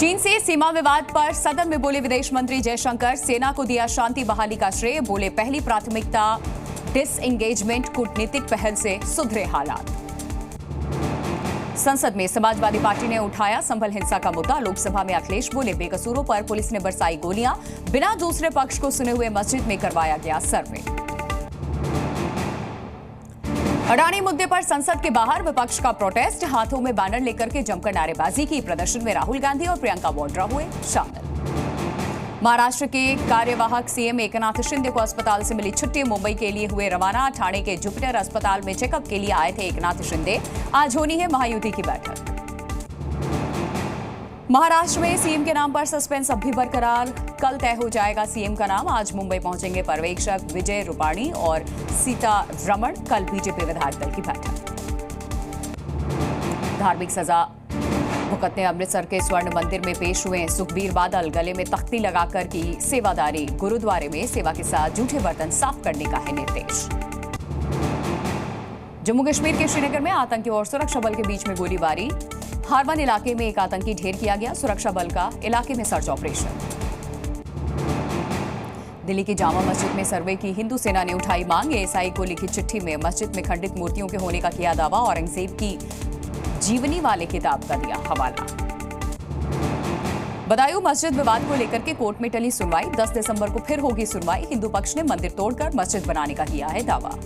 चीन से सीमा विवाद पर सदन में बोले विदेश मंत्री जयशंकर, सेना को दिया शांति बहाली का श्रेय। बोले पहली प्राथमिकता डिसएंगेजमेंट, कूटनीतिक पहल से सुधरे हालात। संसद में समाजवादी पार्टी ने उठाया संभल हिंसा का मुद्दा। लोकसभा में अखिलेश बोले बेकसूरों पर पुलिस ने बरसाई गोलियां, बिना दूसरे पक्ष को सुने हुए मस्जिद में करवाया गया सर्वे। अडानी मुद्दे पर संसद के बाहर विपक्ष का प्रोटेस्ट, हाथों में बैनर लेकर के जमकर नारेबाजी की। प्रदर्शन में राहुल गांधी और प्रियंका वाड्रा हुए शामिल। महाराष्ट्र के कार्यवाहक सीएम एकनाथ शिंदे को अस्पताल से मिली छुट्टी, मुंबई के लिए हुए रवाना। ठाणे के जुपिटर अस्पताल में चेकअप के लिए आए थे एकनाथ शिंदे। आज होनी है महायुति की बैठक। महाराष्ट्र में सीएम के नाम पर सस्पेंस अब भी बरकरार, कल तय हो जाएगा सीएम का नाम। आज मुंबई पहुंचेंगे पर्यवेक्षक विजय रूपाणी और सीतारमण, कल बीजेपी विधायक दल की बैठक। धार्मिक सजा भुगतने अमृतसर के स्वर्ण मंदिर में पेश हुए सुखबीर बादल, गले में तख्ती लगाकर की सेवादारी। गुरुद्वारे में सेवा के साथ जूठे बर्तन साफ करने का है निर्देश। जम्मू कश्मीर के श्रीनगर में आतंकी और सुरक्षा बल के बीच में गोलीबारी। हारवन इलाके में एक आतंकी ढेर किया गया, सुरक्षा बल का इलाके में सर्च ऑपरेशन। दिल्ली की जामा मस्जिद में सर्वे की हिंदू सेना ने उठाई मांग। एएसआई को लिखी चिट्ठी में मस्जिद में खंडित मूर्तियों के होने का किया दावा। औरंगजेब की जीवनी वाले किताब का दिया हवाला। बदायूं मस्जिद विवाद को लेकर के कोर्ट में टली सुनवाई। 10 दिसंबर को फिर होगी सुनवाई। हिंदू पक्ष ने मंदिर तोड़कर मस्जिद बनाने का किया है दावा।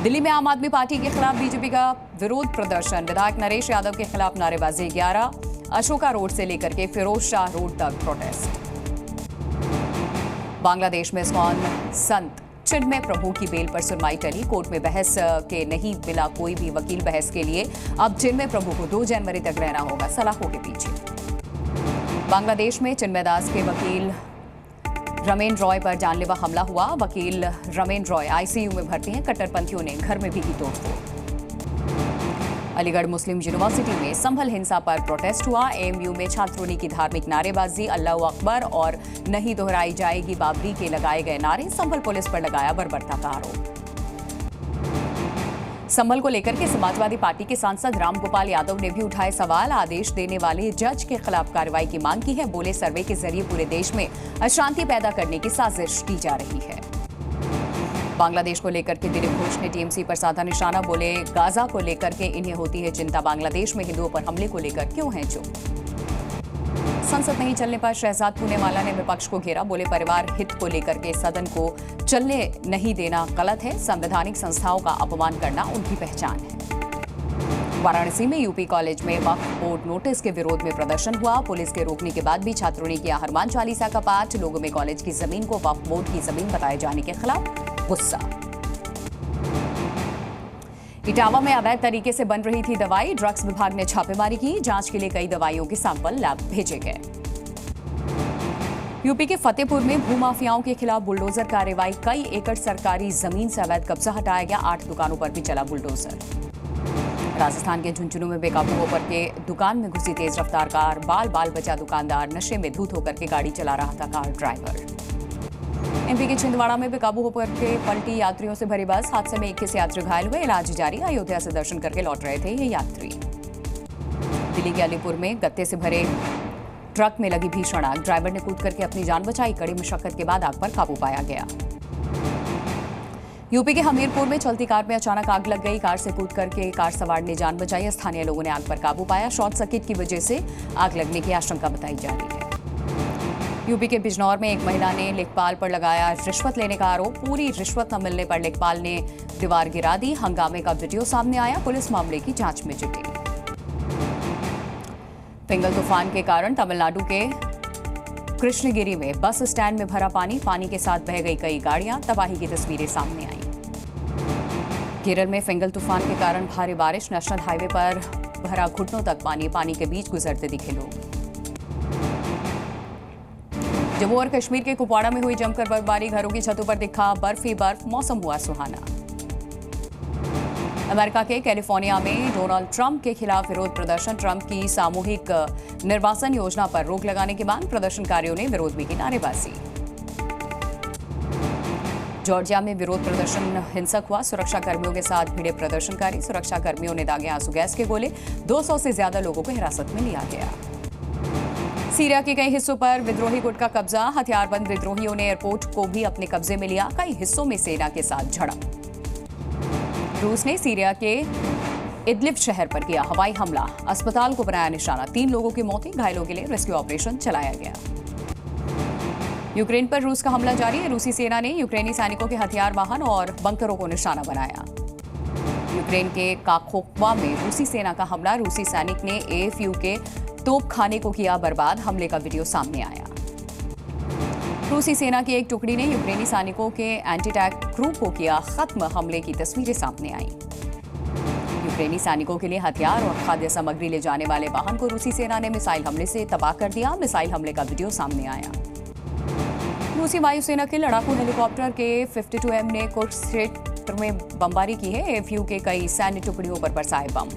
दिल्ली में आम आदमी पार्टी के खिलाफ बीजेपी का विरोध प्रदर्शन। विधायक नरेश यादव के खिलाफ नारेबाजी। 11 अशोका रोड से लेकर के फिरोज शाह रोड तक प्रोटेस्ट। बांग्लादेश में इस्कॉन संत चिन्मय प्रभु की बेल पर सुनवाई टली। कोर्ट में बहस के नहीं मिला कोई भी वकील बहस के लिए। अब चिन्मय प्रभु को 2 जनवरी तक रहना होगा सलाखों के पीछे। बांग्लादेश में चिन्मय दास के वकील रमेन रॉय पर जानलेवा हमला हुआ। वकील रमेन रॉय आईसीयू में भर्ती हैं। कट्टरपंथियों ने घर में भी की तोड़फोड़। अलीगढ़ मुस्लिम यूनिवर्सिटी में संभल हिंसा पर प्रोटेस्ट हुआ। एएमयू में छात्रों ने की धार्मिक नारेबाजी। अल्लाहू अकबर और नहीं दोहराई जाएगी बाबरी के लगाए गए नारे। संभल पुलिस पर लगाया बर्बरता का आरोप। संभल को लेकर के समाजवादी पार्टी के सांसद रामगोपाल यादव ने भी उठाए सवाल। आदेश देने वाले जज के खिलाफ कार्रवाई की मांग की है। बोले सर्वे के जरिए पूरे देश में अशांति पैदा करने की साजिश की जा रही है। बांग्लादेश को लेकर के दिलीप घोष ने टीएमसी पर साधा निशाना। बोले गाजा को लेकर के इन्हें होती है चिंता। बांग्लादेश में हिंदुओं पर हमले को लेकर क्यों हैं चुप। संसद नहीं चलने पर शहजाद पूनेवाला ने विपक्ष को घेरा। बोले परिवार हित को लेकर के सदन को चलने नहीं देना गलत है। संवैधानिक संस्थाओं का अपमान करना उनकी पहचान है। वाराणसी में यूपी कॉलेज में वक्फ बोर्ड नोटिस के विरोध में प्रदर्शन हुआ। पुलिस के रोकने के बाद भी छात्रों ने किया हनुमान चालीसा का पाठ। लोगों में कॉलेज की जमीन को वक्फ बोर्ड की जमीन बताए जाने के खिलाफ गुस्सा। इटावा में अवैध तरीके से बन रही थी दवाई। ड्रग्स विभाग ने छापेमारी की। जांच के लिए कई दवाइयों के सैंपल लैब भेजे गए। यूपी के फतेहपुर में भूमाफियाओं के खिलाफ बुलडोजर कार्रवाई। कई एकड़ सरकारी जमीन से अवैध कब्जा हटाया गया। 8 दुकानों पर भी चला बुलडोजर। राजस्थान के झुंझुनू में बेकाबू होकर के दुकान में घुसी तेज रफ्तार कार। बाल बाल बचा दुकानदार। नशे में धूत होकर के गाड़ी चला रहा था कार ड्राइवर। एमपी के छिंदवाड़ा में बेकाबू होकर के पलटी यात्रियों से भरी बस। हादसे में 21 यात्री घायल हुए। इलाज जारी। अयोध्या से दर्शन करके लौट रहे थे ये यात्री। दिल्ली के अलीपुर में गत्ते से भरे ट्रक में लगी भीषण आग। ड्राइवर ने कूद करके अपनी जान बचाई। कड़ी मशक्कत के बाद आग पर काबू पाया गया। यूपी के हमीरपुर में चलती कार में अचानक आग लग गई। कार से कूद करके कार सवार ने जान बचाई। स्थानीय लोगों ने आग पर काबू पाया। शॉर्ट सर्किट की वजह से आग लगने की आशंका बताई जा रही है। यूपी के बिजनौर में एक महिला ने लेखपाल पर लगाया रिश्वत लेने का आरोप। पूरी रिश्वत न मिलने पर लेखपाल ने दीवार गिरा दी। हंगामे का वीडियो सामने आया। पुलिस मामले की जांच में जुटी। फिंगल तूफान के कारण तमिलनाडु के कृष्णगिरी में बस स्टैंड में भरा पानी। पानी के साथ बह गई कई गाड़ियां। तबाही की तस्वीरें सामने आई। केरल में फिंगल तूफान के कारण भारी बारिश। नेशनल हाईवे पर भरा घुटनों तक पानी। पानी के बीच गुजरते दिखे लोग। जम्मू और कश्मीर के कुपवाड़ा में हुई जमकर बर्फबारी। घरों की छतों पर दिखा बर्फ ही बर्फ। मौसम हुआ सुहाना। अमेरिका के कैलिफोर्निया में डोनाल्ड ट्रंप के खिलाफ विरोध प्रदर्शन। ट्रंप की सामूहिक निर्वासन योजना पर रोक लगाने के बाद प्रदर्शनकारियों ने विरोध में की नारेबाजी। जॉर्जिया में विरोध प्रदर्शन हिंसक हुआ। सुरक्षा कर्मियों के साथ भिड़े प्रदर्शनकारी। सुरक्षा कर्मियों ने दागे आंसू गैस के गोले। 200 से ज्यादा लोगों को हिरासत में लिया गया। सीरिया के कई हिस्सों पर विद्रोही गुट का कब्जा, हथियारबंद विद्रोहियों ने एयरपोर्ट को भी अपने कब्जे में लिया, कई हिस्सों में सेना के साथ झड़प। रूस ने सीरिया के इदलिब शहर पर किया हवाई हमला, अस्पताल को बनाया निशाना, 3 लोगों की मौत, घायलों के लिए रेस्क्यू ऑपरेशन चलाया गया। यूक्रेन पर रूस का हमला जारी है, रूसी सेना ने यूक्रेनी सैनिकों के हथियार वाहन और बंकरों को निशाना बनाया। यूक्रेन के काखोवा में रूसी सेना का हमला, रूसी सैनिक ने AFU के तोप खाने को किया बर्बाद, हमले का वीडियो सामने आया। रूसी सेना की एक टुकड़ी ने यूक्रेनी सैनिकों के एंटी टैंक क्रू को किया खत्म, हमले की तस्वीरें सामने आई। यूक्रेनी सैनिकों के लिए हथियार और खाद्य सामग्री ले जाने वाले वाहन को रूसी सेना ने मिसाइल हमले से तबाह कर दिया, मिसाइल हमले का वीडियो सामने आया। रूसी वायुसेना के लड़ाकू हेलीकॉप्टर के 52M ने कुर्स्क क्षेत्र में बमबारी की है, AFU के कई सैन्य टुकड़ियों पर बरसाए बम।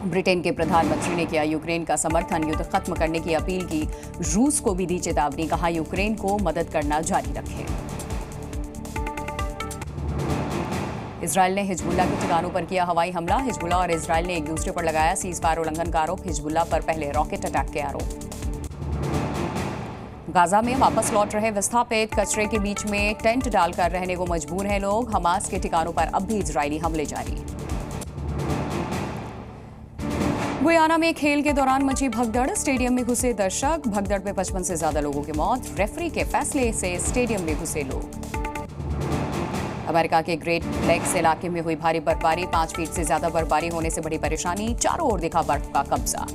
ब्रिटेन के प्रधानमंत्री ने किया यूक्रेन का समर्थन, युद्ध खत्म करने की अपील की, रूस को भी दी चेतावनी, कहा यूक्रेन को मदद करना जारी रखें। इजरायल ने हिजबुल्लाह के ठिकानों पर किया हवाई हमला, हिजबुल्लाह और इजरायल ने एक दूसरे पर लगाया सीजफायर उल्लंघन का आरोप, हिजबुल्लाह पर पहले रॉकेट अटैक के आरोप। गाजा में वापस लौट रहे विस्थापित, कचरे के बीच में टेंट डालकर रहने को मजबूर हैं लोग, हमास के ठिकानों पर अब भी इजरायली हमले जारी। गुयाना में खेल के दौरान मची भगदड़, स्टेडियम में घुसे दर्शक, भगदड़ में 55 से ज्यादा लोगों की मौत, रेफरी के फैसले से स्टेडियम में घुसे लोग। अमेरिका के ग्रेट लेग्स इलाके में हुई भारी बर्फबारी, 5 फीट से ज्यादा बर्फबारी होने से बड़ी परेशानी, चारों ओर दिखा बर्फ का कब्जा।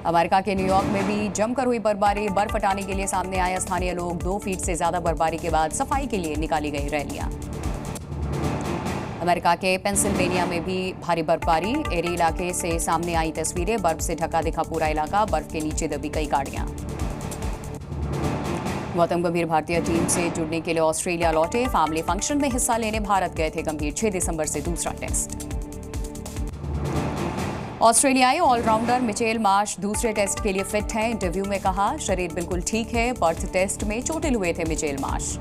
अमेरिका के न्यूयॉर्क में भी जमकर हुई बर्फबारी, बर्फ हटाने के लिए सामने आए स्थानीय लोग, 2 फीट से ज्यादा बर्फबारी के बाद सफाई के लिए निकाली गई रैलियां। अमेरिका के पेंसिल्वेनिया में भी भारी बर्फबारी, एरी इलाके से सामने आई तस्वीरें, बर्फ से ढका दिखा पूरा इलाका, बर्फ के नीचे दबी कई गाड़ियां। गौतम गंभीर भारतीय टीम से जुड़ने के लिए ऑस्ट्रेलिया लौटे, फैमिली फंक्शन में हिस्सा लेने भारत गए थे गंभीर, 6 दिसंबर से दूसरा टेस्ट। ऑस्ट्रेलियाई ऑलराउंडर मिचेल मार्श दूसरे टेस्ट के लिए फिट हैं, इंटरव्यू में कहा शरीर बिल्कुल ठीक है, पर्थ टेस्ट में चोटिल हुए थे मिचेल मार्श।